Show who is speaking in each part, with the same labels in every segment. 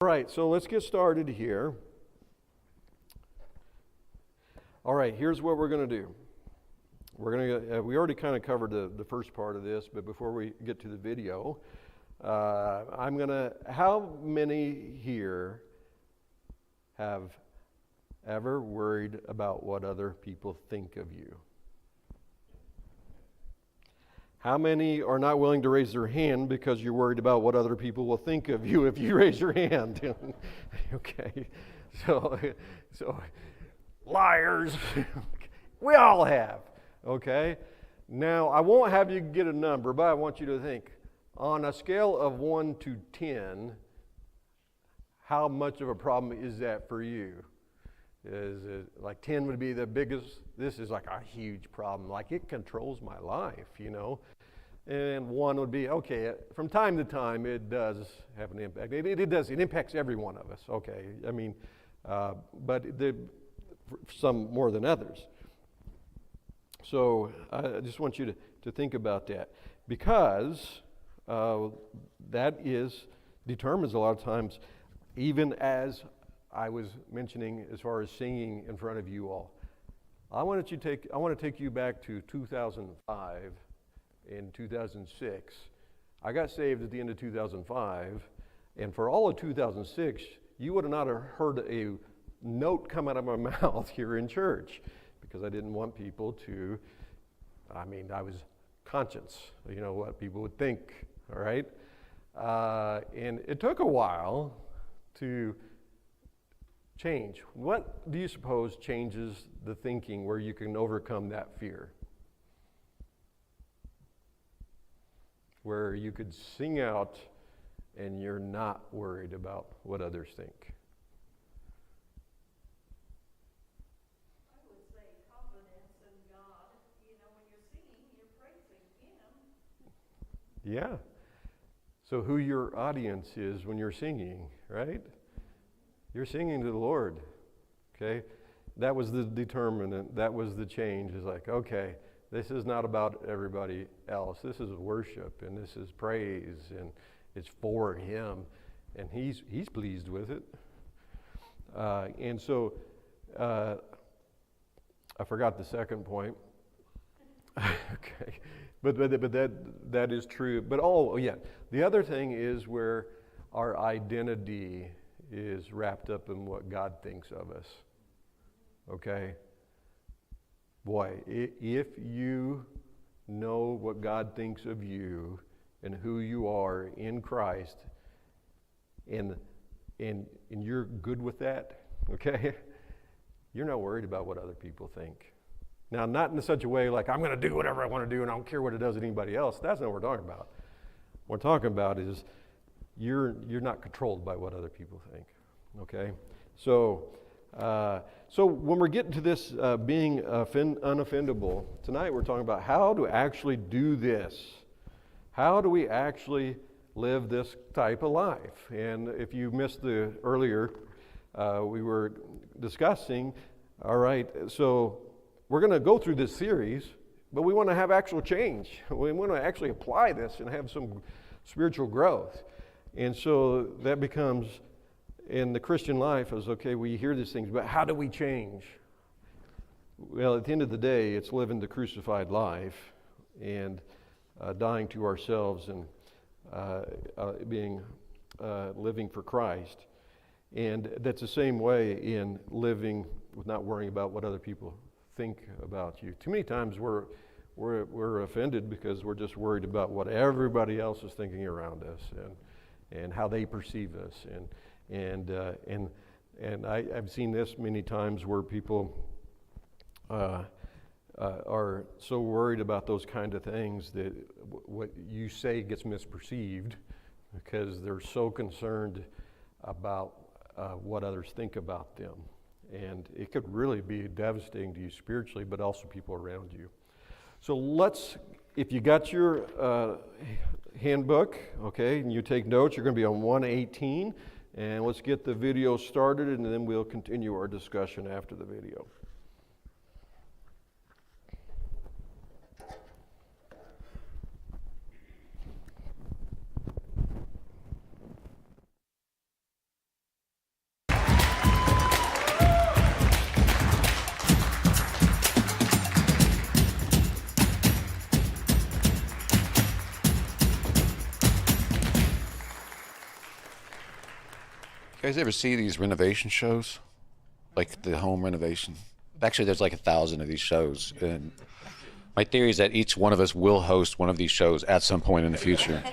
Speaker 1: All right, so let's get started here. All right, here's what we're going to do. We already kind of covered the first part of this, but before we get to the video, how many here have ever worried about what other people think of you? How many are not willing to raise their hand because you're worried about what other people will think of you if you raise your hand? Okay, so liars. We all have, okay? Now, I won't have you get a number, but I want you to think. On a scale of 1 to 10, how much of a problem is that for you? Is it like 10 would be the biggest? This is like a huge problem. Like it controls my life, you know. And 1 would be, okay, from time to time it does have an impact. It does. It impacts every one of us, okay. I mean, but some more than others. So I just want you to think about that, because that determines a lot of times, even as I was mentioning as far as singing in front of you all. I want to take you back to 2005 and 2006. I got saved at the end of 2005, and for all of 2006, you would have not heard a note come out of my mouth here in church, because I didn't want people to, I was conscious, you know, what people would think, all right? And it took a while to change. What do you suppose changes the thinking where you can overcome that fear? Where you could sing out and you're not worried about what others think.
Speaker 2: I would say confidence in God. You know, when you're singing, you're praising Him.
Speaker 1: Yeah. So who your audience is when you're singing, right? You're singing to the Lord, okay? That was the determinant. That was the change. It's like, okay, this is not about everybody else. This is worship, and this is praise, and it's for Him, and He's pleased with it. And so, I forgot the second point. Okay, but that is true. But the other thing is where our identity is wrapped up in what God thinks of us. Okay? Boy, if you know what God thinks of you and who you are in Christ, and you're good with that, okay? You're not worried about what other people think. Now, not in such a way like, I'm going to do whatever I want to do and I don't care what it does to anybody else. That's not what we're talking about. What we're talking about is you're not controlled by what other people think, okay? So when we're getting to this being unoffendable, tonight we're talking about how to actually do this. How do we actually live this type of life? And if you missed the earlier, we were discussing, all right, so we're going to go through this series, but we want to have actual change. We want to actually apply this and have some spiritual growth. And so that becomes, in the Christian life, is okay, we hear these things, but how do we change? Well, at the end of the day, it's living the crucified life and dying to ourselves and living for Christ. And that's the same way in living with not worrying about what other people think about you. Too many times we're offended because we're just worried about what everybody else is thinking around us and how they perceive us. And I've seen this many times where people are so worried about those kind of things that what you say gets misperceived because they're so concerned about what others think about them. And it could really be devastating to you spiritually, but also people around you. So if you got your handbook, okay, and you take notes, you're going to be on 118. And let's get the video started, and then we'll continue our discussion after the video.
Speaker 3: guys ever see these renovation shows? Like the home renovation? Actually, there's like 1,000 of these shows. And my theory is that each one of us will host one of these shows at some point in the future.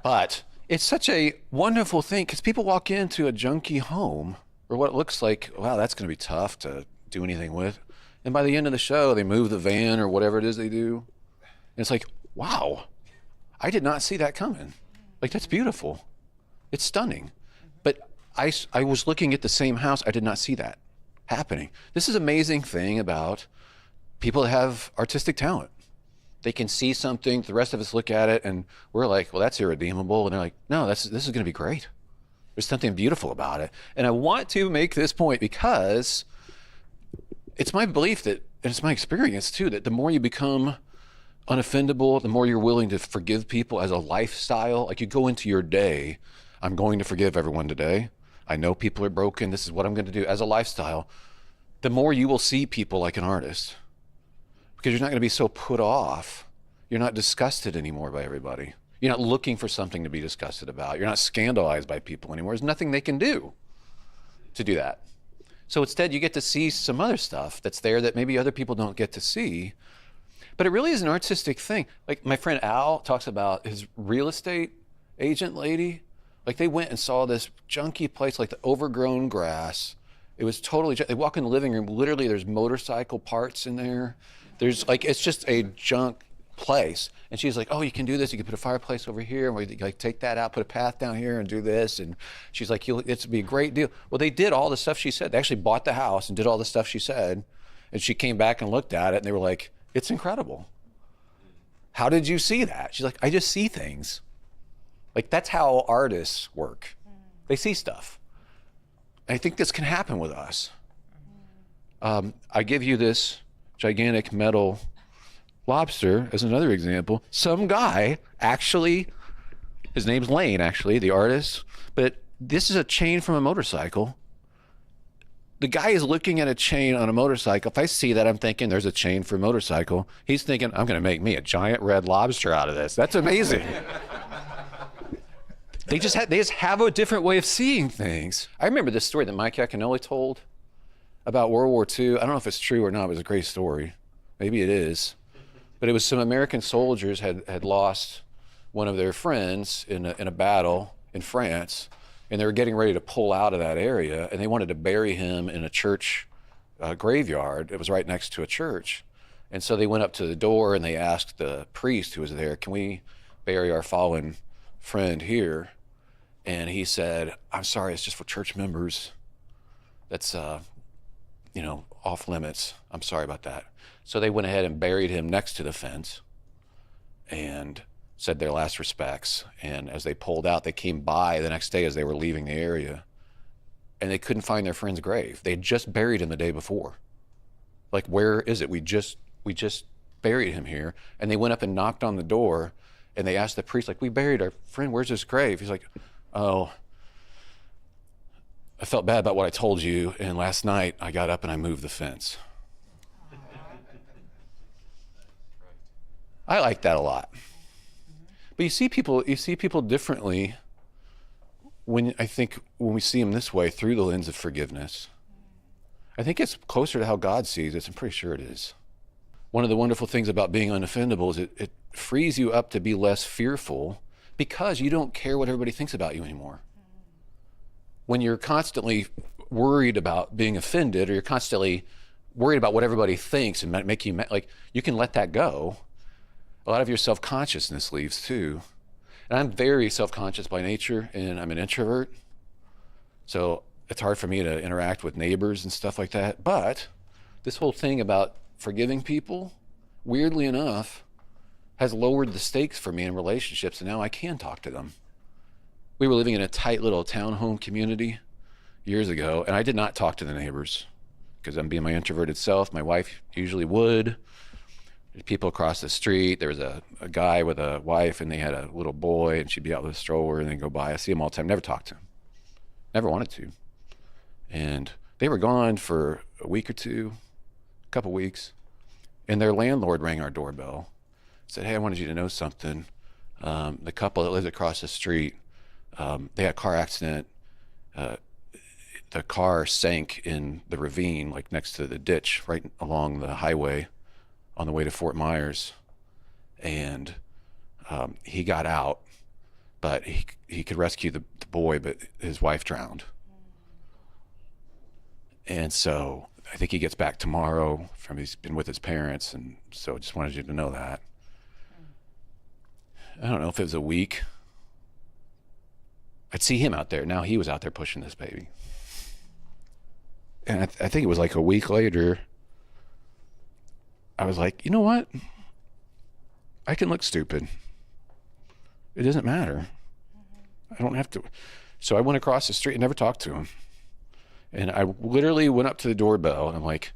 Speaker 3: But it's such a wonderful thing because people walk into a junky home or what looks like, wow, that's going to be tough to do anything with. And by the end of the show, they move the van or whatever it is they do. And it's like, wow, I did not see that coming. Like, that's beautiful. It's stunning. But I was looking at the same house. I did not see that happening. This is an amazing thing about people that have artistic talent. They can see something, the rest of us look at it, and we're like, well, that's irredeemable. And they're like, no, this is going to be great. There's something beautiful about it. And I want to make this point because it's my belief that, and it's my experience too, that the more you become unoffendable, the more you're willing to forgive people as a lifestyle. Like, you go into your day, I'm going to forgive everyone today. I know people are broken. This is what I'm going to do as a lifestyle. The more you will see people like an artist, because you're not going to be so put off. You're not disgusted anymore by everybody. You're not looking for something to be disgusted about. You're not scandalized by people anymore. There's nothing they can do to do that. So instead, you get to see some other stuff that's there that maybe other people don't get to see. But it really is an artistic thing. Like, my friend Al talks about his real estate agent lady. Like, they went and saw this junky place, like the overgrown grass. It was totally, they walk in the living room, literally there's motorcycle parts in there. There's like, it's just a junk place. And she's like, oh, you can do this. You can put a fireplace over here, and we like take that out, put a path down here and do this. And she's like, it's be a great deal. Well, they did all the stuff she said. They actually bought the house and did all the stuff she said. And she came back and looked at it and they were like, it's incredible. How did you see that? She's like, I just see things. Like, that's how artists work. They see stuff. And I think this can happen with us. I give you this gigantic metal lobster as another example. Some guy actually, his name's Lane actually, the artist, but this is a chain from a motorcycle. The guy is looking at a chain on a motorcycle. If I see that, I'm thinking there's a chain for a motorcycle. He's thinking, I'm going to make me a giant red lobster out of this. That's amazing. They just have a different way of seeing things. I remember this story that Mike Yaconelli told about World War II. I don't know if it's true or not, but it's a great story. Maybe it is. But it was some American soldiers had lost one of their friends in a battle in France, and they were getting ready to pull out of that area, and they wanted to bury him in a church graveyard. It was right next to a church. And so they went up to the door and they asked the priest who was there, can we bury our fallen friend here? And he said, I'm sorry, it's just for church members. That's, off limits. I'm sorry about that. So they went ahead and buried him next to the fence and said their last respects. And as they pulled out, they came by the next day as they were leaving the area, and they couldn't find their friend's grave. They had just buried him the day before. Like, where is it? We just buried him here. And they went up and knocked on the door, and they asked the priest, like, we buried our friend, where's his grave? He's like, oh, I felt bad about what I told you, and last night I got up and I moved the fence. I like that a lot. But you see people differently when we see them this way, through the lens of forgiveness. I think it's closer to how God sees it. I'm pretty sure it is. One of the wonderful things about being unoffendable is it frees you up to be less fearful because you don't care what everybody thinks about you anymore. When you're constantly worried about being offended, or you're constantly worried about what everybody thinks and make you like, you can let that go. A lot of your self-consciousness leaves too. And I'm very self-conscious by nature, and I'm an introvert. So it's hard for me to interact with neighbors and stuff like that. But this whole thing about forgiving people, weirdly enough, has lowered the stakes for me in relationships, and now I can talk to them. We were living in a tight little townhome community years ago, and I did not talk to the neighbors because I'm being my introverted self. My wife usually would. There's people across the street. There was a guy with a wife, and they had a little boy, and she'd be out with a stroller, and they'd go by. I see him all the time. Never talked to him. Never wanted to. And they were gone for a week or two, a couple weeks, and their landlord rang our doorbell. Said, hey, I wanted you to know something. The couple that lives across the street, they had a car accident. the car sank in the ravine, like next to the ditch, right along the highway on the way to Fort Myers. And he got out, but he could rescue the boy, but his wife drowned. And so I think he gets back tomorrow he's been with his parents, and so I just wanted you to know that. I don't know if it was a week. I'd see him out there. Now he was out there pushing this baby. And I think it was like a week later, I was like, you know what? I can look stupid. It doesn't matter. I don't have to. So I went across the street and never talked to him. And I literally went up to the doorbell and I'm like,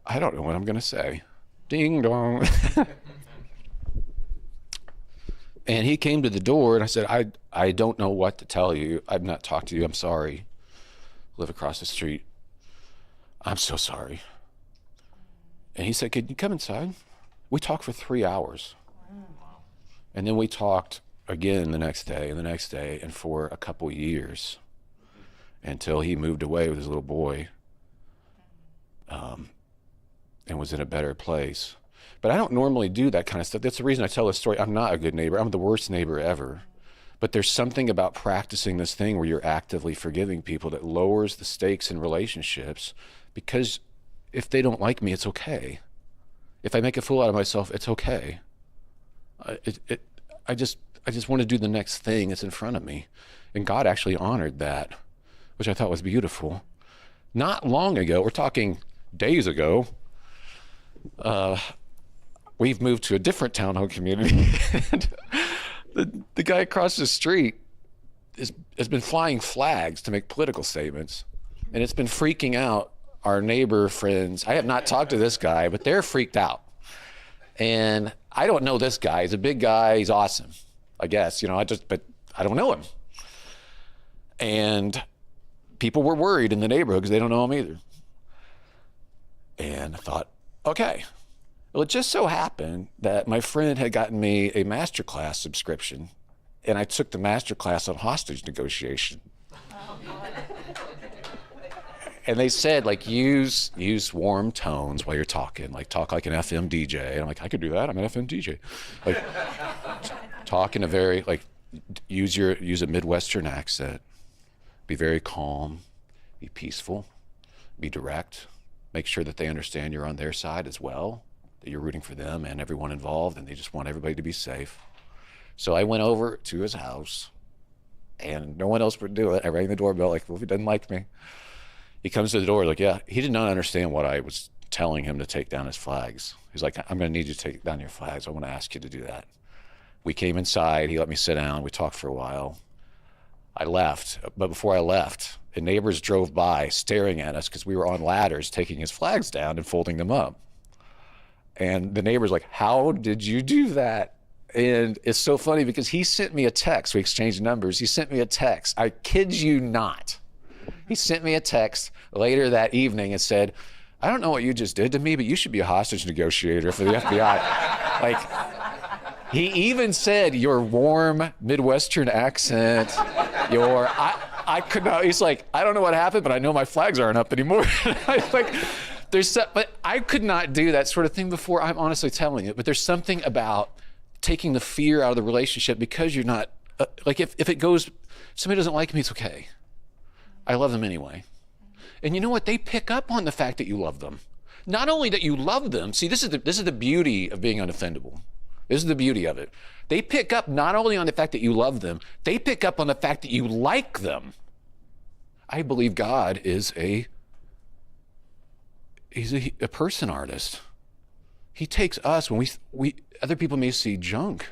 Speaker 3: I don't know what I'm going to say. Ding dong. And he came to the door and I said, I don't know what to tell you. I've not talked to you. I'm sorry. Live across the street. I'm so sorry. And he said, can you come inside? We talked for 3 hours. And then we talked again the next day and the next day and for a couple years until he moved away with his little boy and was in a better place. But I don't normally do that kind of stuff. That's the reason I tell this story. I'm not a good neighbor. I'm the worst neighbor ever. But there's something about practicing this thing where you're actively forgiving people that lowers the stakes in relationships, because if they don't like me, it's okay. If I make a fool out of myself, it's okay. I just want to do the next thing that's in front of me. And God actually honored that, which I thought was beautiful. Not long ago, we're talking days ago, we've moved to a different townhome community. And the guy across the street has been flying flags to make political statements. And it's been freaking out our neighbor friends. I have not talked to this guy, but they're freaked out. And I don't know this guy. He's a big guy. He's awesome, I guess. But I don't know him. And people were worried in the neighborhood because they don't know him either. And I thought, okay. Well, it just so happened that my friend had gotten me a masterclass subscription, and I took the masterclass on hostage negotiation. And they said, like, use warm tones while you're talking, like talk like an FM DJ. And I'm like, I could do that. I'm an FM DJ. Like, talk in a very, like, use a Midwestern accent. Be very calm. Be peaceful. Be direct. Make sure that they understand you're on their side as well, that you're rooting for them and everyone involved, and they just want everybody to be safe. So I went over to his house, and no one else would do it. I rang the doorbell, like, well, if he doesn't like me. He comes to the door, like, yeah. He did not understand what I was telling him to take down his flags. He's like, I'm going to need you to take down your flags. I want to ask you to do that. We came inside. He let me sit down. We talked for a while. I left. But before I left, the neighbors drove by staring at us because we were on ladders taking his flags down and folding them up. And the neighbor's like, how did you do that? And it's so funny because he sent me a text. We exchanged numbers. He sent me a text. I kid you not. He sent me a text later that evening and said, I don't know what you just did to me, but you should be a hostage negotiator for the FBI. Like, he even said your warm Midwestern accent, I could not, he's like, I don't know what happened, but I know my flags aren't up anymore. But I could not do that sort of thing before, I'm honestly telling you. But there's something about taking the fear out of the relationship because you're not, like if it goes, somebody doesn't like me, it's okay. I love them anyway. And you know what? They pick up on the fact that you love them. Not only that you love them, see, this is the beauty of being unoffendable. This is the beauty of it. They pick up not only on the fact that you love them, they pick up on the fact that you like them. I believe God is he's a person artist. He takes us when we other people may see junk,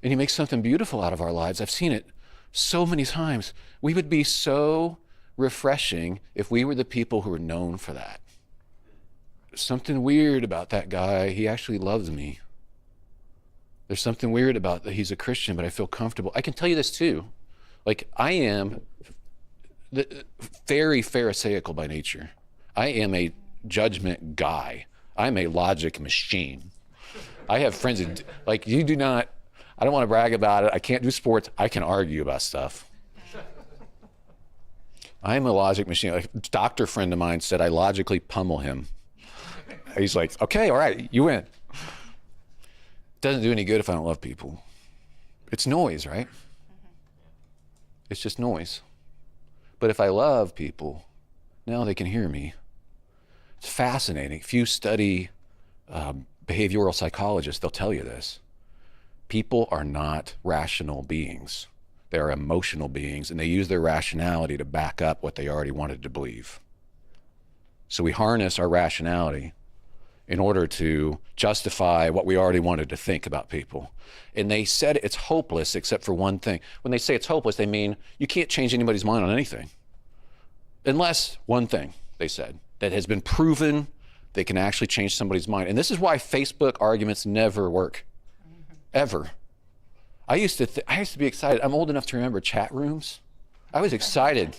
Speaker 3: and he makes something beautiful out of our lives. I've seen it so many times. We would be so refreshing if we were the people who were known for that. Something weird about that guy. He actually loves me. There's something weird about that. He's a Christian, but I feel comfortable. I can tell you this too. Like, I am very pharisaical by nature. I am a judgment guy. I'm a logic machine. I have friends that, like, you do not, I don't want to brag about it. I can't do sports. I can argue about stuff. I'm a logic machine. A doctor friend of mine said I logically pummel him. He's like, okay, all right, you win. Doesn't do any good if I don't love people. It's noise, right? It's just noise. But if I love people, now they can hear me. It's fascinating. If you study behavioral psychologists, they'll tell you this. People are not rational beings. They're emotional beings, and they use their rationality to back up what they already wanted to believe. So we harness our rationality in order to justify what we already wanted to think about people. And they said it's hopeless except for one thing. When they say it's hopeless, they mean you can't change anybody's mind on anything. Unless one thing, they said, that has been proven they can actually change somebody's mind. And this is why Facebook arguments never work, ever. I used to be excited. I'm old enough to remember chat rooms. I was excited.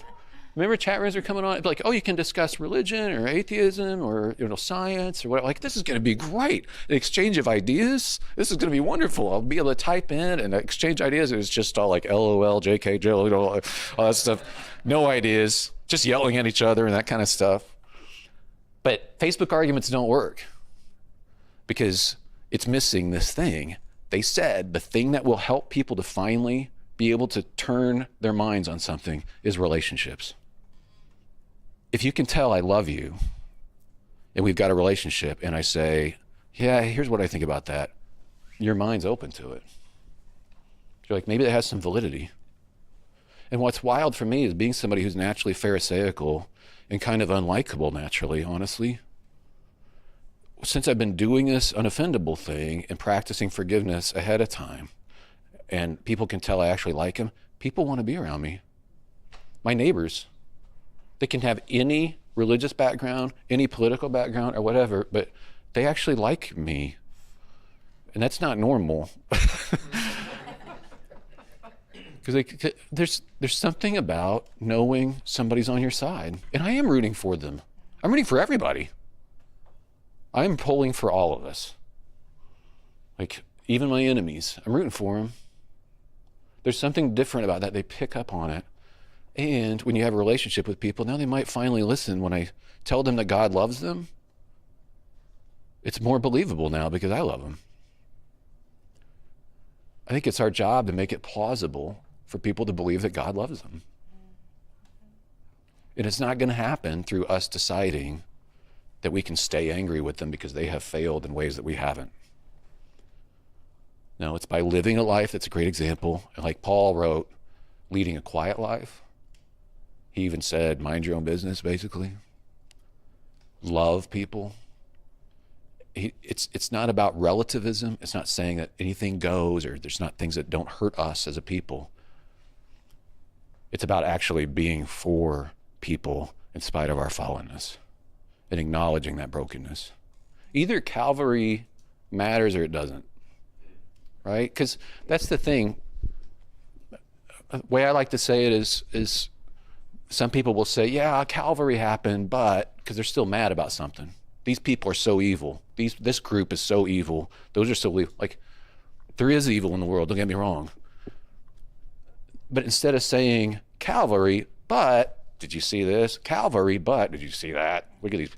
Speaker 3: Remember chat rooms were coming on? It'd be like, oh, you can discuss religion or atheism or science or what. Like, this is going to be great. The exchange of ideas. This is going to be wonderful. I'll be able to type in and exchange ideas. It was just all like LOL, JK, Jill, all that stuff. No ideas. Just yelling at each other and that kind of stuff. But Facebook arguments don't work because it's missing this thing. They said the thing that will help people to finally be able to turn their minds on something is relationships. If you can tell I love you and we've got a relationship and I say, yeah, here's what I think about that, your mind's open to it. You're like, maybe that has some validity. And what's wild for me is being somebody who's naturally pharisaical and kind of unlikable naturally, honestly. Since I've been doing this unoffendable thing and practicing forgiveness ahead of time, and people can tell I actually like them, people want to be around me. My neighbors, they can have any religious background, any political background or whatever, but they actually like me. And that's not normal. Because there's something about knowing somebody's on your side. And I am rooting for them. I'm rooting for everybody. I'm pulling for all of us. Like, even my enemies, I'm rooting for them. There's something different about that. They pick up on it. And when you have a relationship with people, now they might finally listen when I tell them that God loves them. It's more believable now because I love them. I think it's our job to make it plausible for people to believe that God loves them. And it's not going to happen through us deciding that we can stay angry with them because they have failed in ways that we haven't. No, it's by living a life that's a great example. And like Paul wrote, leading a quiet life. He even said, mind your own business, basically. Love people. It's not about relativism. It's not saying that anything goes or there's not things that don't hurt us as a people. It's about actually being for people in spite of our fallenness and acknowledging that brokenness. Either Calvary matters or it doesn't, right? Because that's the thing. The way I like to say it is some people will say, yeah, Calvary happened, but because they're still mad about something. These people are so evil. This group is so evil. Those are so evil. Like, there is evil in the world, don't get me wrong. But instead of saying Calvary, but did you see this? Calvary, but did you see that? Look at these.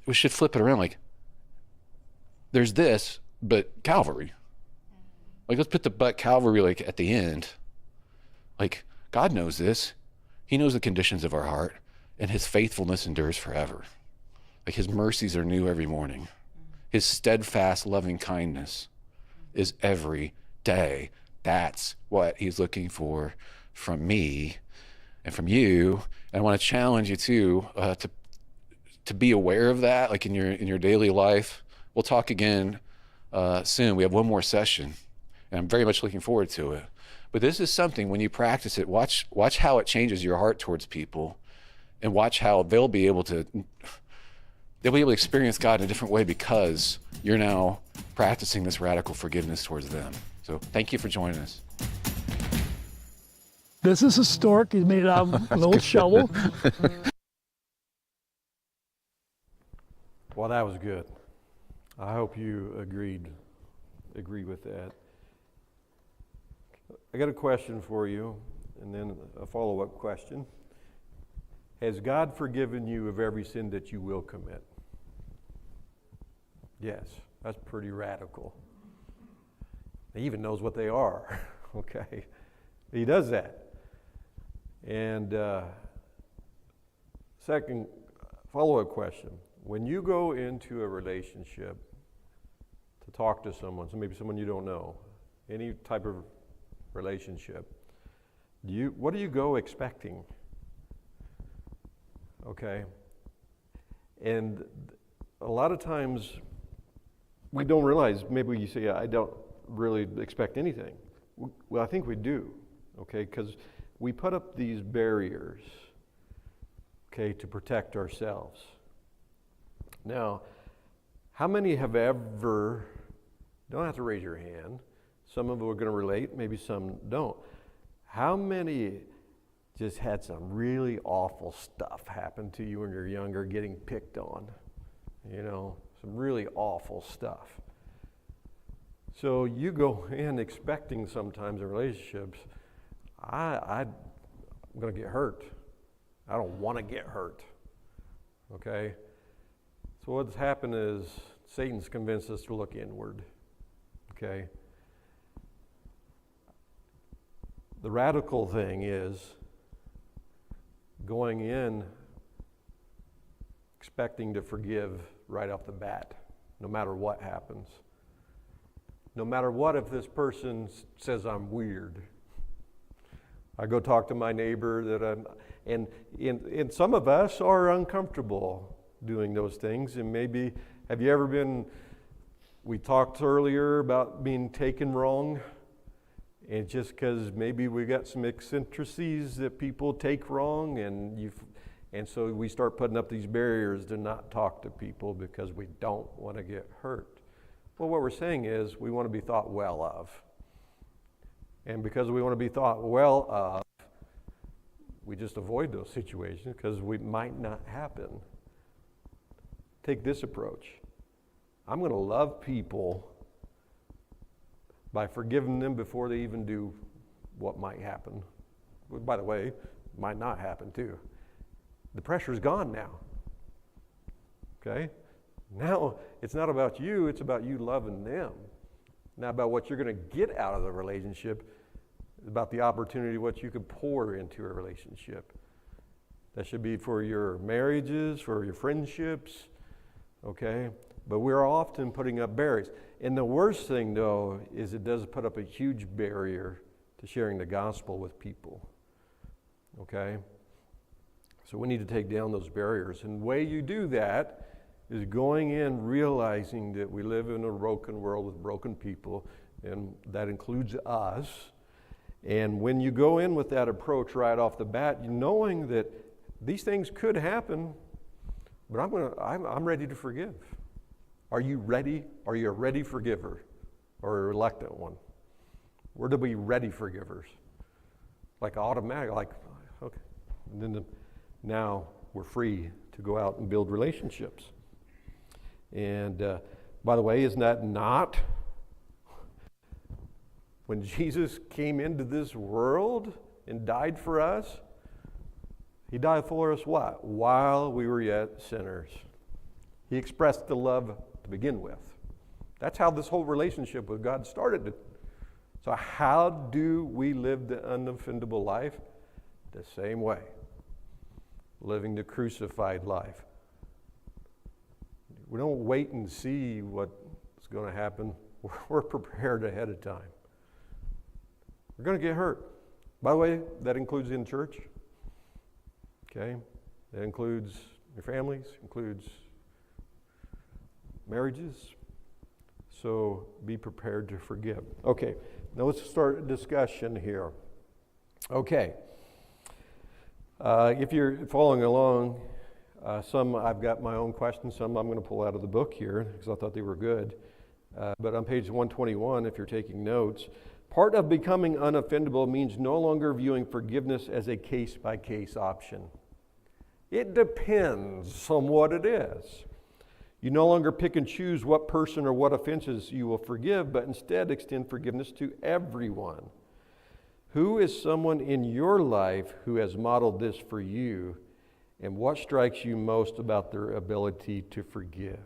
Speaker 3: We should flip it around like, there's this, but Calvary. Like, let's put the but Calvary like at the end. Like, God knows this. He knows the conditions of our heart, and his faithfulness endures forever. Like, his mercies are new every morning. His steadfast loving kindness is every day. That's what he's looking for from me and from you. And I want to challenge you too, to be aware of that, like in your daily life. We'll talk again soon. We have one more session, and I'm very much looking forward to it. But this is something, when you practice it, watch how it changes your heart towards people, and watch how they'll be able to experience God in a different way because you're now practicing this radical forgiveness towards them. So thank you for joining us.
Speaker 4: This is a stork. He's made out of an old shovel.
Speaker 1: Well, that was good. I hope you agree with that. I got a question for you, and then a follow-up question. Has God forgiven you of every sin that you will commit? Yes, that's pretty radical. He even knows what they are, okay? He does that. And second, follow-up question. When you go into a relationship to talk to someone, so maybe someone you don't know, any type of relationship, what do you go expecting? Okay? And a lot of times we don't realize, maybe you say, I don't really expect anything. Well, I think we do, okay? Because we put up these barriers, okay, to protect ourselves. Now, how many have ever, don't have to raise your hand, some of them are going to relate, maybe some don't. How many just had some really awful stuff happen to you when you're younger, getting picked on? You know, some really awful stuff. So you go in expecting sometimes in relationships, I'm going to get hurt. I don't want to get hurt. Okay? So what's happened is Satan's convinced us to look inward. Okay? The radical thing is going in expecting to forgive right off the bat, no matter what happens. No matter what, if this person says I'm weird. I go talk to my neighbor and some of us are uncomfortable doing those things. And maybe, have you ever been, we talked earlier about being taken wrong. And just because maybe we got some eccentricities that people take wrong, and so we start putting up these barriers to not talk to people because we don't want to get hurt. Well, what we're saying is we want to be thought well of. And because we want to be thought well of, we just avoid those situations because we might not happen. Take this approach. I'm going to love people by forgiving them before they even do what might happen. By the way, might not happen too. The pressure's gone now. Okay? Now it's not about you, it's about you loving them. Not about what you're going to get out of the relationship. It's about the opportunity, what you could pour into a relationship. That should be for your marriages, for your friendships, okay? But we're often putting up barriers. And the worst thing, though, is it does put up a huge barrier to sharing the gospel with people, okay? So we need to take down those barriers. And the way you do that is going in realizing that we live in a broken world with broken people, and that includes us. And when you go in with that approach right off the bat, knowing that these things could happen, but I'm ready to forgive. Are you ready? Are you a ready forgiver or a reluctant one? We're to be ready forgivers. Like automatic, like, okay. And then now we're free to go out and build relationships. And by the way, isn't that not when Jesus came into this world and died for us? He died for us what? While we were yet sinners. He expressed the love to begin with. That's how this whole relationship with God started. So how do we live the unoffendable life? The same way. Living the crucified life. We don't wait and see what's going to happen. We're prepared ahead of time. We're going to get hurt. By the way, that includes in church. Okay? That includes your families, includes marriages. So be prepared to forgive. Okay, now let's start a discussion here. Okay. If you're following along, some I've got my own questions, some I'm going to pull out of the book here because I thought they were good. But on page 121, if you're taking notes, part of becoming unoffendable means no longer viewing forgiveness as a case-by-case option. It depends on what it is. You no longer pick and choose what person or what offenses you will forgive, but instead extend forgiveness to everyone. Who is someone in your life who has modeled this for you, And what strikes you most about their ability to forgive?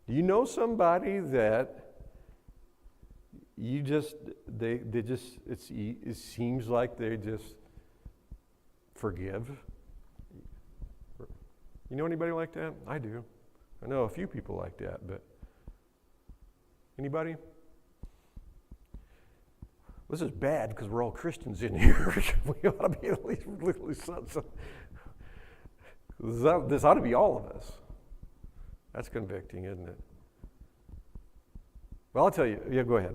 Speaker 1: Do you know somebody that you just, they just, it seems like they just forgive? You know anybody like that? I do. I know a few people like that, but anybody? This is bad because we're all Christians in here. We ought to be at least this ought to be all of us. That's convicting, isn't it? Well, I'll tell you. Yeah, go ahead.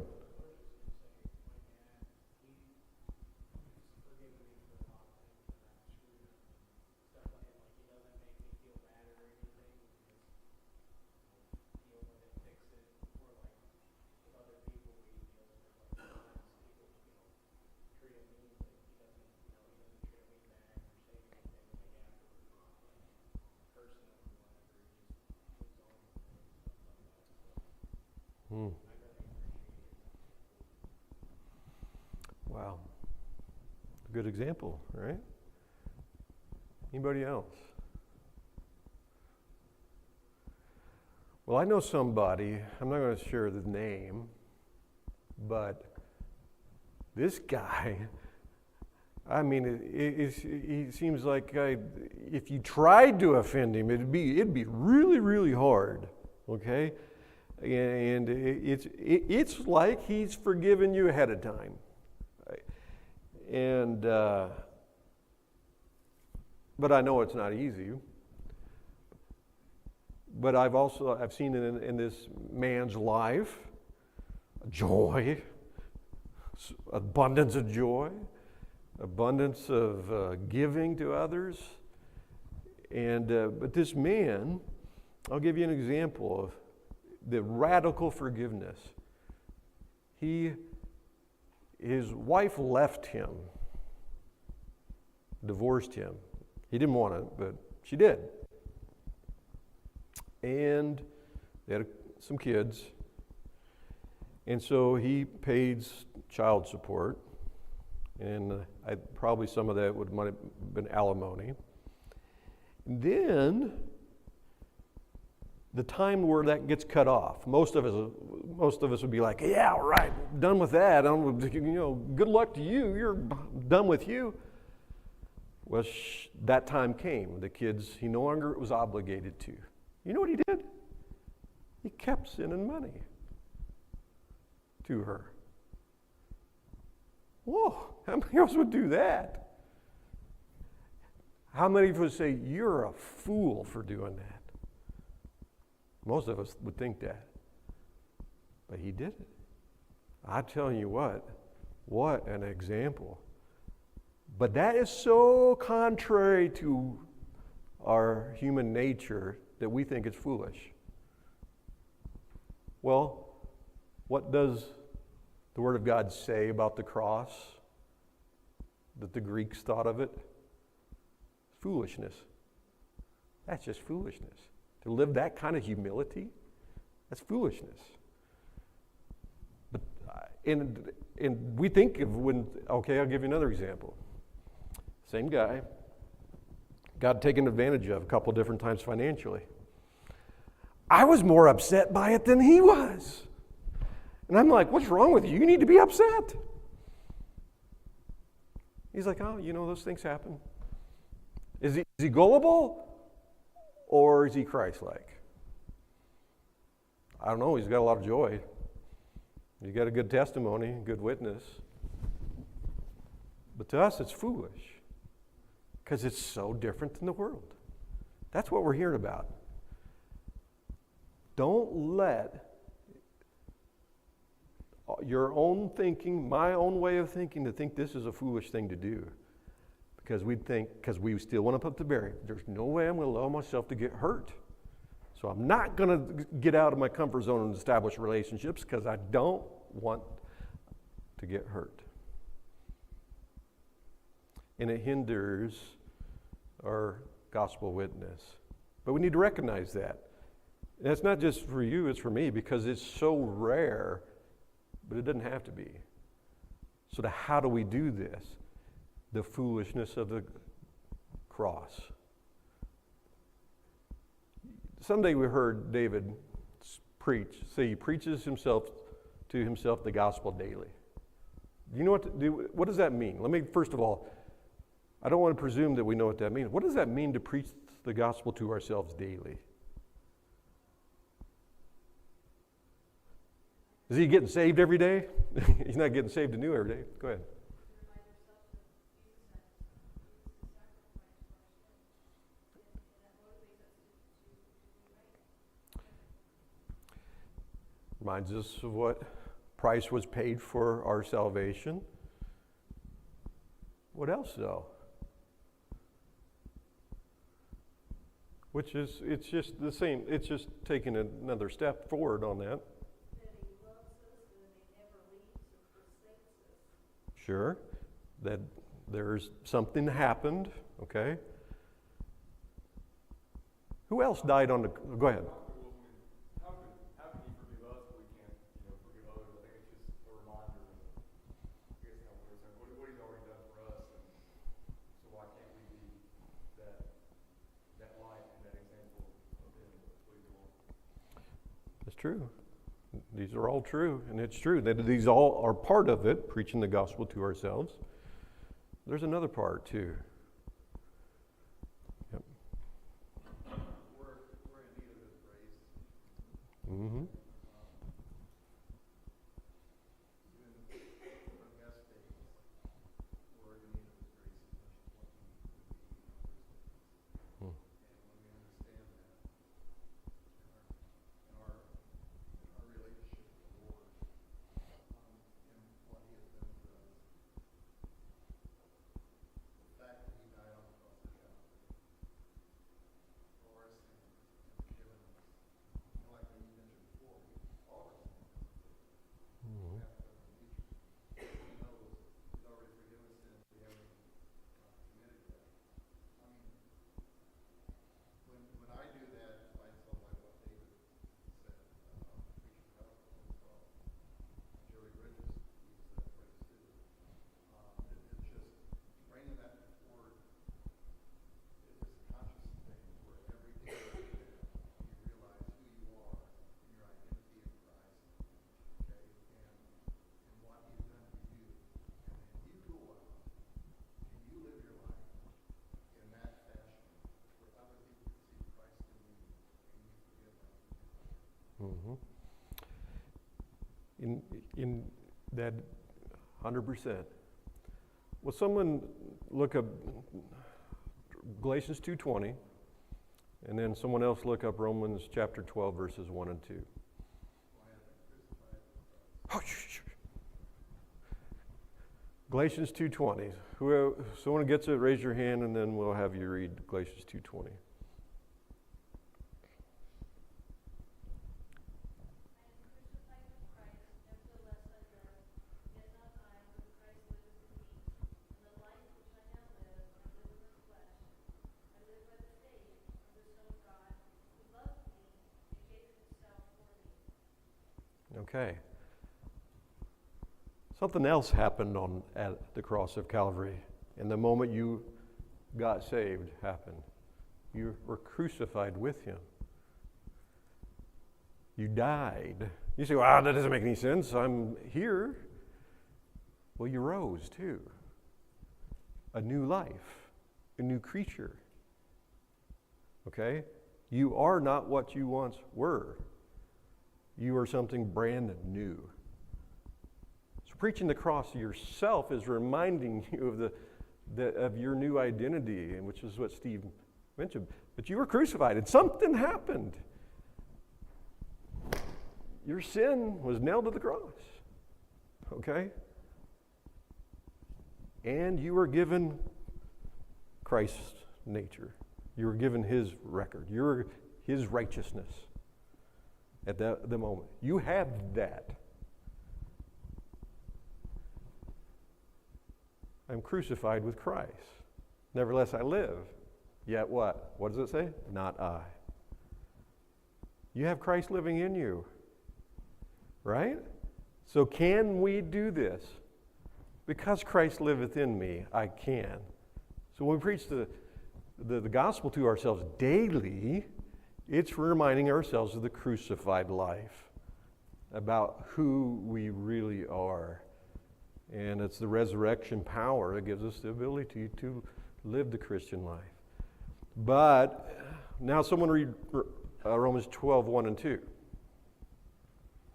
Speaker 1: Wow. Good example, right? Anybody else? Well, I know somebody, I'm not going to share the name, but this guy, I mean, he seems like if you tried to offend him, it'd be really, really hard, okay? And it's like he's forgiven you ahead of time. And but I know it's not easy. But I've seen it in this man's life, joy, abundance of joy, abundance of giving to others. And but this man, I'll give you an example of the radical forgiveness. His wife left him, divorced him. He didn't want it, but she did. And they had some kids. And so he paid child support. And probably some of that might have been alimony. And then the time where that gets cut off, most of us would be like, yeah, all right, done with that. Good luck to you. You're done with you. Well, that time came. The kids, he no longer was obligated to. You know what he did? He kept sending money to her. Whoa, how many of us would do that? How many of us say, you're a fool for doing that? Most of us would think that. But he did it. I'm telling you what an example. But that is so contrary to our human nature that we think it's foolish. Well, what does the Word of God say about the cross? That the Greeks thought of it? Foolishness. That's just foolishness. To live that kind of humility, that's foolishness. But and we think of okay, I'll give you another example. Same guy got taken advantage of a couple different times financially. I was more upset by it than he was. And I'm like, what's wrong with you? You need to be upset. He's like, oh, those things happen. Is he gullible? Or is he Christ-like? I don't know. He's got a lot of joy. He's got a good testimony, good witness. But to us, it's foolish because it's so different than the world. That's what we're hearing about. Don't let your own thinking, my own way of thinking, to think this is a foolish thing to do. Because we still want to put the barrier. There's no way I'm going to allow myself to get hurt. So I'm not going to get out of my comfort zone and establish relationships because I don't want to get hurt. And it hinders our gospel witness. But we need to recognize that. And that's not just for you, it's for me, because it's so rare, but it doesn't have to be. So how do we do this? The foolishness of the cross. Sunday we heard David preach. Say he preaches himself to himself the gospel daily. Do you know what does that mean? Let me, first of all, I don't want to presume that we know what that means. What does that mean to preach the gospel to ourselves daily? Is he getting saved every day? He's not getting saved anew every day. Go ahead. Reminds us of what price was paid for our salvation. What else, though? Which is, it's just the same, it's just taking another step forward on that.
Speaker 2: That he loves us and he never leaves or forsakes us.
Speaker 1: Sure. That there's something happened, okay? Who else died on the, go ahead.
Speaker 5: How can he forgive us if we can't, forgive others? I think it's just a reminder of, I guess, what he's already done for us, and so why can't we be that light and that example of him? Please, Lord.
Speaker 1: That's true. These are all true, and it's true that these all are part of it, preaching the gospel to ourselves. There's another part, too. Yep.
Speaker 5: We're in need of his grace.
Speaker 1: Mm-hmm.
Speaker 5: Even our best days, we're in need of his grace as much as what we would be in our best days.
Speaker 1: Hmm.
Speaker 5: And when we understand that, in our relationship with the Lord, and what he has done for us, the fact that he died on the cross of Calvary for our sins and forgiven us, and like we mentioned before, all our sins.
Speaker 1: Mhm.
Speaker 5: He knows he's already forgiven sins we haven't committed yet. I mean, when I do that myself, like what David said, preaching the gospel to himself, Jerry Bridges uses that phrase too. It's just bringing that before. It's just a conscious thing where every day you realize who you are and your identity in Christ, okay, and what he's done for you. And then you go out and you live your life in that fashion where other people can see Christ in you and you forgive them.
Speaker 1: Mm-hmm. In that 100%. Will someone look up Galatians 2:20, and then someone else look up Romans chapter 12, verses 1 and 2. Oh, Galatians 2:20. Who, someone gets it, raise your hand, and then we'll have you read Galatians 2:20. Okay. Something else happened at the cross of Calvary. And the moment you got saved happened. You were crucified with him. You died. You say, wow, that doesn't make any sense. I'm here. Well, you rose too. A new life, a new creature. Okay? You are not what you once were. You are something brand new. So preaching the cross to yourself is reminding you of your new identity, and which is what Steve mentioned. But you were crucified, and something happened. Your sin was nailed to the cross. Okay? And you were given Christ's nature. You were given his record. You were his righteousness at the moment. You have that. I'm crucified with Christ. Nevertheless, I live. Yet what? What does it say? Not I. You have Christ living in you. Right? So can we do this? Because Christ liveth in me, I can. So when we preach the gospel to ourselves daily, it's reminding ourselves of the crucified life, about who we really are. And it's the resurrection power that gives us the ability to live the Christian life. But now someone read Romans 12, 1 and 2.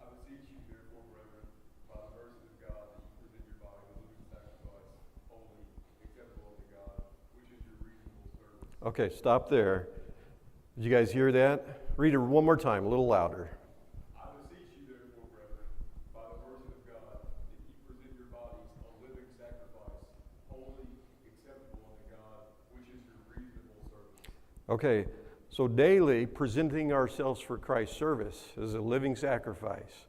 Speaker 5: I beseech you, therefore, brethren, by the mercies of God, that you present your body a living sacrifice, holy, acceptable unto God, which is your reasonable service.
Speaker 1: Okay, stop there. Did you guys hear that? Read it one more time, a little louder.
Speaker 5: I beseech you, therefore, brethren, by the mercies of God, that you present your bodies a living sacrifice, holy, acceptable unto God, which is your reasonable service.
Speaker 1: Okay, so daily presenting ourselves for Christ's service as a living sacrifice.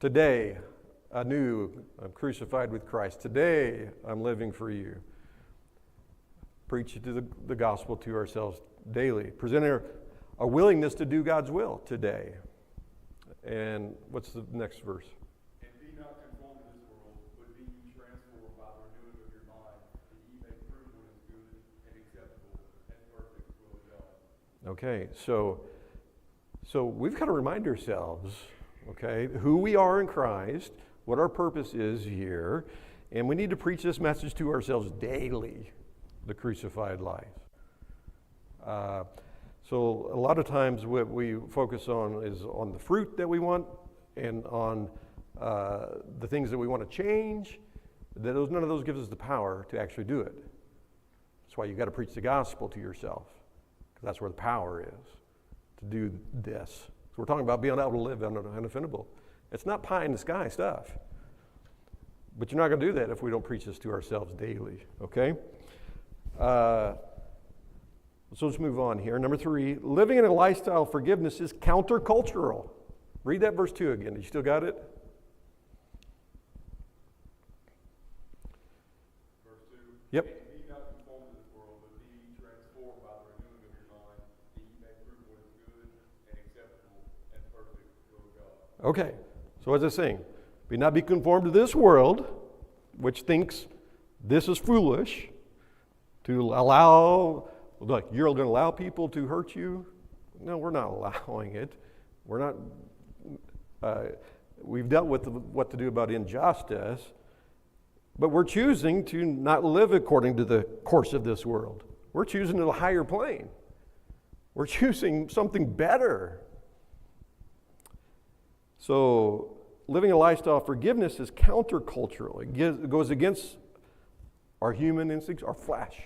Speaker 1: Today, anew, I'm crucified with Christ. Today, I'm living for you. Preach the gospel to ourselves daily. Presenting a willingness to do God's will today. And what's the next verse?
Speaker 5: And be not conformed to this world, but be ye transformed by the renewing of your mind, that ye may prove what is good and acceptable and perfect will of God.
Speaker 1: Okay, so we've got to remind ourselves, okay, who we are in Christ, what our purpose is here, and we need to preach this message to ourselves daily, the crucified life. So a lot of times what we focus on is on the fruit that we want and on the things that we want to change. None of those gives us the power to actually do it. That's why you've got to preach the gospel to yourself, because that's where the power is, to do this. So we're talking about being able to live unoffendable. It's not pie in the sky stuff. But you're not going to do that if we don't preach this to ourselves daily, okay? So let's move on here. Number 3, living in a lifestyle of forgiveness is countercultural. Read that verse 2 again. You still got it?
Speaker 5: Verse 2.
Speaker 1: Yep.
Speaker 5: And be not conformed to this world, but be ye transformed by the renewing of your mind, that ye may prove what is good and acceptable and perfect will of God.
Speaker 1: Okay. So what's it saying? Be not be conformed to this world, which thinks this is foolish, to allow, like, you're going to allow people to hurt you? No, we're not allowing it. We're not, we've dealt with what to do about injustice, but we're choosing to not live according to the course of this world. We're choosing a higher plane. We're choosing something better. So living a lifestyle of forgiveness is countercultural. It goes against our human instincts, our flesh.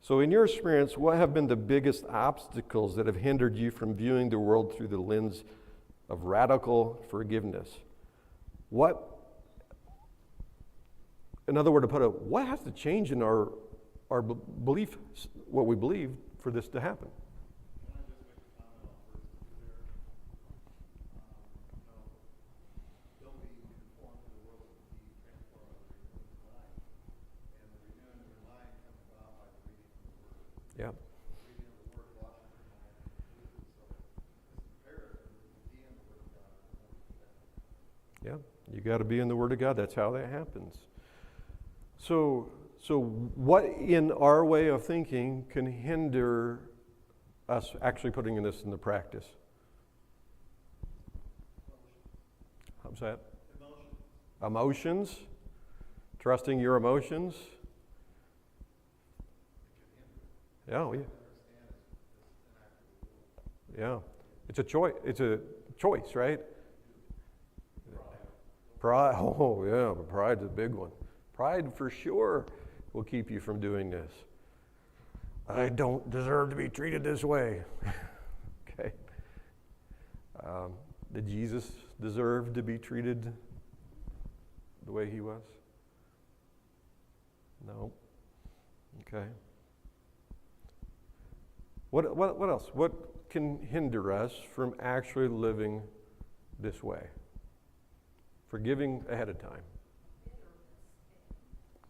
Speaker 1: So in your experience, what have been the biggest obstacles that have hindered you from viewing the world through the lens of radical forgiveness? Another word to put it, what has to change in our belief, what we believe, for this to happen?
Speaker 5: Can I just make a comment on verse 2 there? Don't be conformed to the world, but be transformed by the renewing of your mind. And the renewing of your mind comes about by the reading of the Word.
Speaker 1: Yeah.
Speaker 5: Reading of the Word washes your mind and renews it. So it's imperative to be in the Word of God.
Speaker 1: Yeah, you got to be in the Word of God. That's how that happens. So what in our way of thinking can hinder us actually putting this into practice? How's that? Emotions. Trusting your emotions. Yeah, yeah. It's a choice, right? Pride. Oh, yeah. But pride's a big one. Pride, for sure, will keep you from doing this. I don't deserve to be treated this way. Okay. Did Jesus deserve to be treated the way he was? No. Okay. What else? What can hinder us from actually living this way? Forgiving ahead of time.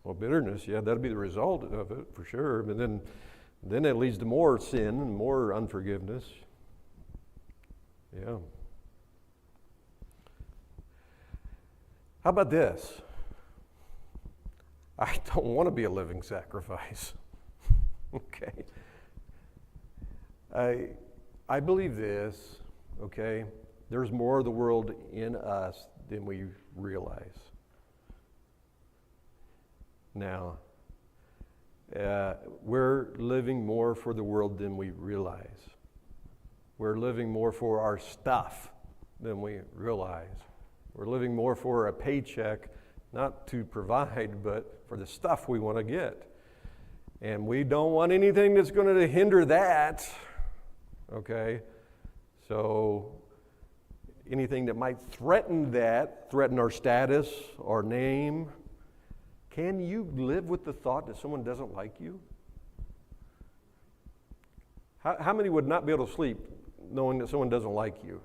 Speaker 1: Well, bitterness, yeah, that'll be the result of it for sure. But then it leads to more sin and more unforgiveness. Yeah. How about this? I don't want to be a living sacrifice. Okay. I believe this, okay? There's more of the world in us than we realize. Now, we're living more for the world than we realize. We're living more for our stuff than we realize. We're living more for a paycheck, not to provide, but for the stuff we want to get. And we don't want anything that's going to hinder that, okay? So anything that might threaten that, threaten our status, our name. Can you live with the thought that someone doesn't like you? How many would not be able to sleep knowing that someone doesn't like you?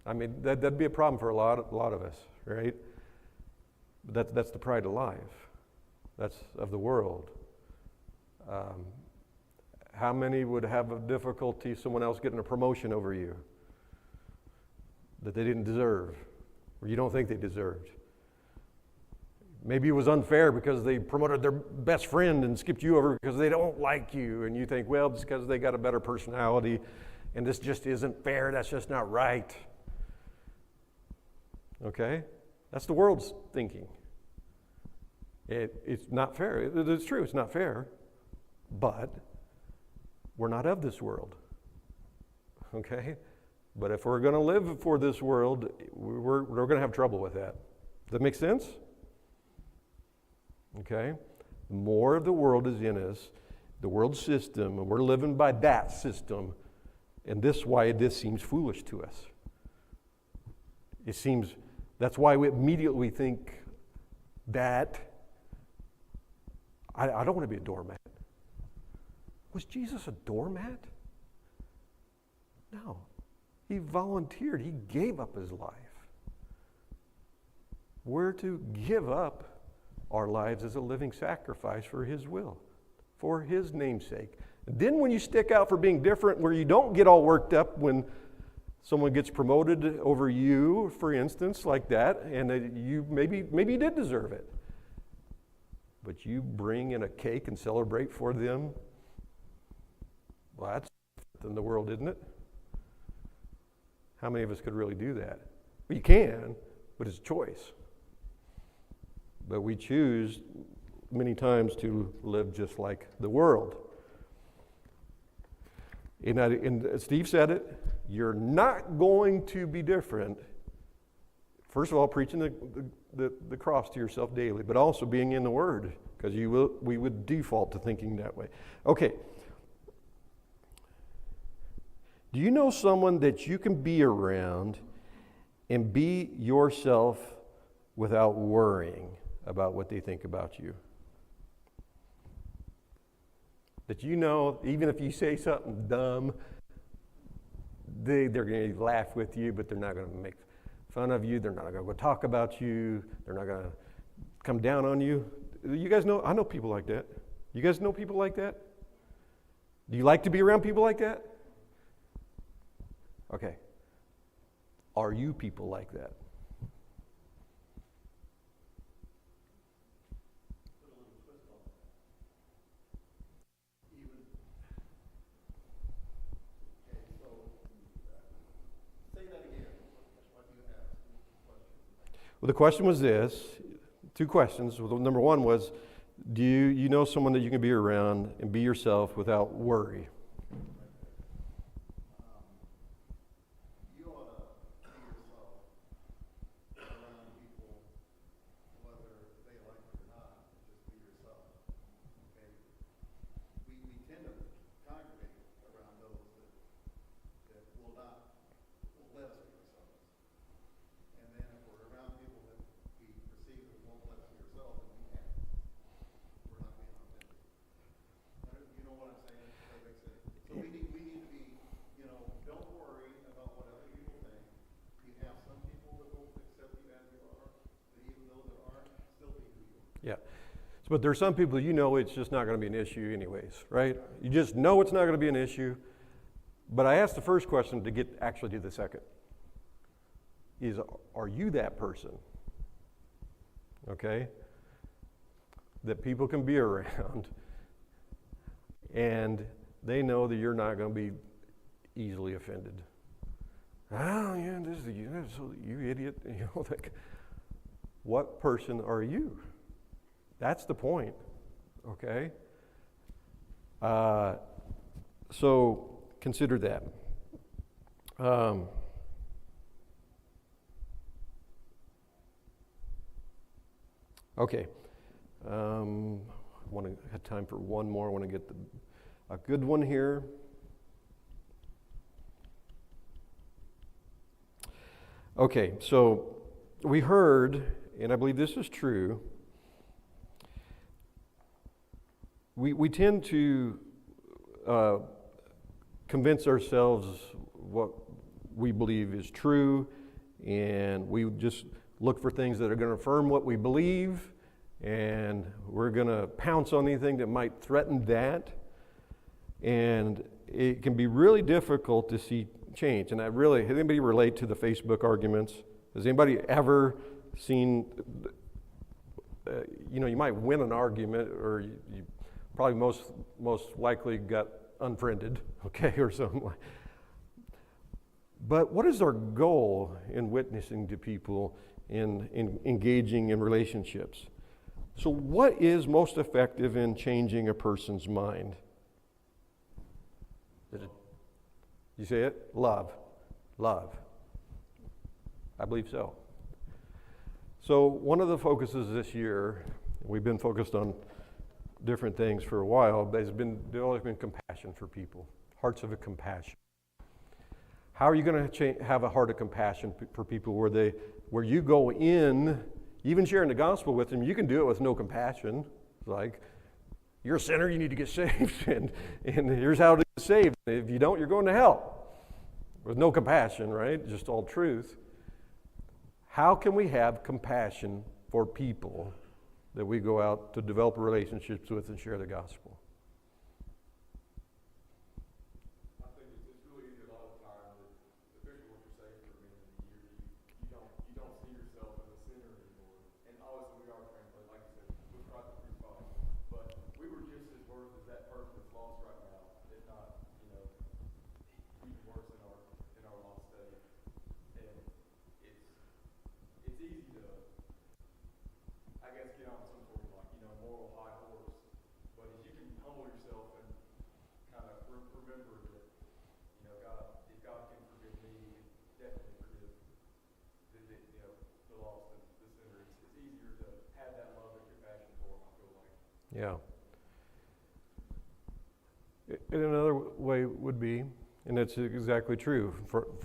Speaker 1: I mean, that'd be a problem for a lot of us, right? But that's the pride of life. That's of the world. How many would have a difficulty someone else getting a promotion over you that they didn't deserve, or you don't think they deserved? Maybe it was unfair because they promoted their best friend and skipped you over because they don't like you, and you think, well, it's because they got a better personality, and this just isn't fair, that's just not right. Okay? That's the world's thinking. It's not fair. It's true, it's not fair, but we're not of this world. Okay? But if we're going to live for this world, we're going to have trouble with that. Does that make sense? Okay? More of the world is in us, the world system, and we're living by that system, and this is why this seems foolish to us. It seems, that's why we immediately think that I don't want to be a doormat. Was Jesus a doormat? No. He volunteered. He gave up his life. We're to give up our lives as a living sacrifice for his will, for his name's sake. And then when you stick out for being different, where you don't get all worked up when someone gets promoted over you, for instance, like that, and you maybe you did deserve it, but you bring in a cake and celebrate for them, well, that's in the world, isn't it? How many of us could really do that? Well, you can, but it's a choice. But we choose many times to live just like the world. And Steve said it, you're not going to be different. First of all, preaching the cross to yourself daily, but also being in the Word, because we would default to thinking that way. Okay. Do you know someone that you can be around and be yourself without worrying about what they think about you? That you know, even if you say something dumb, they're going to laugh with you, but they're not going to make fun of you. They're not going to go talk about you. They're not going to come down on you. You guys know, I know people like that. You guys know people like that? Do you like to be around people like that? Okay. Are you people like that? Well, the question was this, two questions. Well, number one was, do you know someone that you can be around and be yourself without worry?
Speaker 5: You ought to be yourself around people, whether they like it or not. Just be yourself. Okay? We tend to congregate around those that will let us be ourselves. And then if we're around people that we perceive that won't let us be ourselves, then we can't. We're not being authentic. You know what I'm saying? Does that make sense? So we need to be, don't worry about what other people think. You have some people that will accept you as you are, but even those that aren't, still be who you are.
Speaker 1: Yeah. But there's some people it's just not going to be an issue anyways, right? You just know it's not going to be an issue. But I asked the first question to get actually to the second. Are you that person? Okay? that people can be around, and they know that you're not going to be easily offended. Oh, yeah, this is you idiot. You know, like, what person are you? That's the point, okay? So consider that. Okay. I want to have time for one more. I want to get a good one here. Okay, so we heard, and I believe this is true, we tend to convince ourselves what we believe is true, and we just look for things that are going to affirm what we believe, and we're going to pounce on anything that might threaten that. And it can be really difficult to see change. And has anybody relate to the Facebook arguments? Has anybody ever seen, you might win an argument, or you probably most likely got unfriended, okay, or something like. But what is our goal in witnessing to people, in engaging in relationships? So what is most effective in changing a person's mind? You say it? Love. Love. I believe so. So one of the focuses this year, we've been focused on different things for a while, but there's always been compassion for people, hearts of a compassion. How are you going to have a heart of compassion for people where you go in, even sharing the gospel with them, you can do it with no compassion. It's like, you're a sinner, you need to get saved, and here's how to get saved. If you don't, you're going to hell. With no compassion, right? Just all truth. How can we have compassion for people that we go out to develop relationships with and share the gospel?
Speaker 5: I think it's really easy a lot of the time that, especially once you're saved for a minute in the year, you don't see yourself as a sinner anymore. And obviously we are translated, like you said, with Christ crucified. But we were just as worth as that person that's lost right now, if not, even worse in our lost state. And it's easy to, I guess, get on some sort of moral high horse. But if you can humble yourself and kind of remember that, God, if God can forgive me, He can definitely forgive the lost and the sinner. It's easier to have that love and compassion for them, I feel like.
Speaker 1: Yeah. And another way would be, and that's exactly true,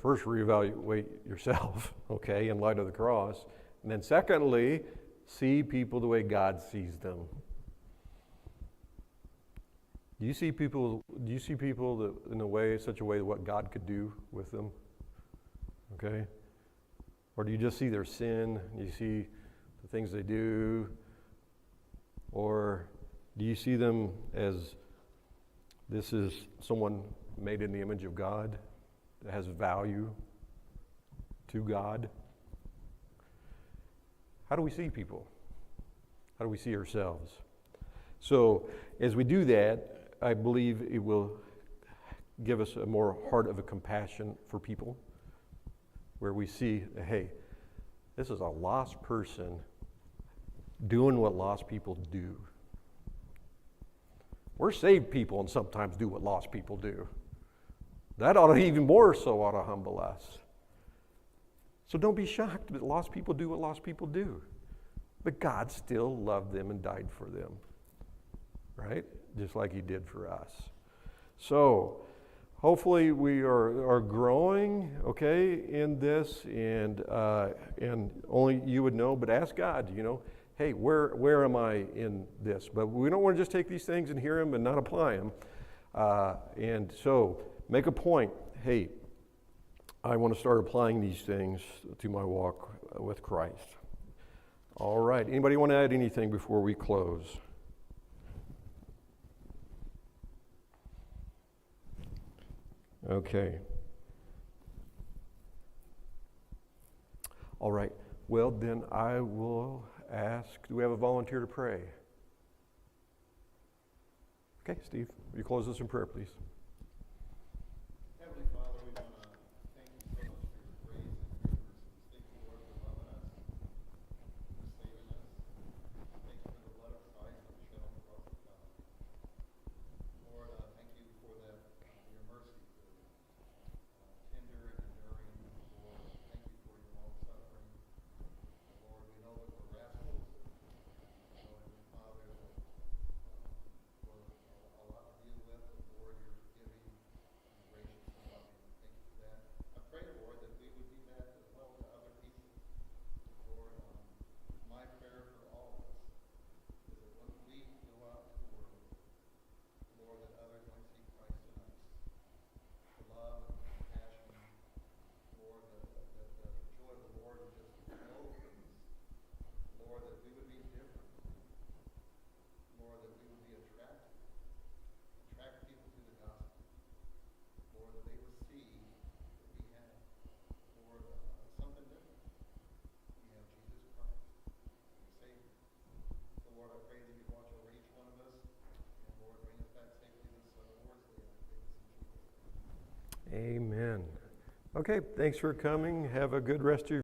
Speaker 1: first reevaluate yourself, okay, in light of the cross. And then secondly, see people the way God sees them. Do you see people that in such a way what God could do with them? Okay? Or do you just see their sin? Do you see the things they do? Or do you see them as this is someone made in the image of God that has value to God? How do we see people? How do we see ourselves? So as we do that, I believe it will give us a more heart of a compassion for people, where we see, hey, this is a lost person doing what lost people do. We're saved people and sometimes do what lost people do. That ought to even more so ought to humble us. So don't be shocked that lost people do what lost people do. But God still loved them and died for them. Right? Just like He did for us. So hopefully we are growing, okay, in this, and only you would know, but ask God, hey, where am I in this? But we don't want to just take these things and hear them and not apply them. And so make a point, hey, I want to start applying these things to my walk with Christ. All right. Anybody want to add anything before we close? Okay. All right. Well, then I will ask, do we have a volunteer to pray? Okay, Steve, will you close us in prayer, please?
Speaker 5: Heavenly Father, we want to thank you so much for your grace and your mercy. Thank you, Lord, for loving us, for saving us. Thank you for the blood of Christ that was shed on the cross of Calvary. Lord, thank you for that, your mercy, tender and enduring. Lord, thank you for your long suffering. Lord, we know that we're rascals. We know, Heavenly Father, that we're a lot to deal with, but Lord, you're forgiving and gracious and loving. Thank you for that. I pray, Lord, that we would be that as well to other people. Lord, my prayer for all of us is that when we go out to the world, Lord, that others might see Christ in us. The love and the compassion, Lord, that the joy of the Lord would just flow from us. Lord, that we would be different. Lord, that we would be attract people to the gospel. Lord, that they would see that we have, Lord, something different. We have Jesus Christ, our Savior. So, Lord, I pray that you watch over each one of us, and Lord, bring us back safely this Lord's Day. I pray this in Jesus' name.
Speaker 1: Amen. Okay, thanks for coming. Have a good rest of your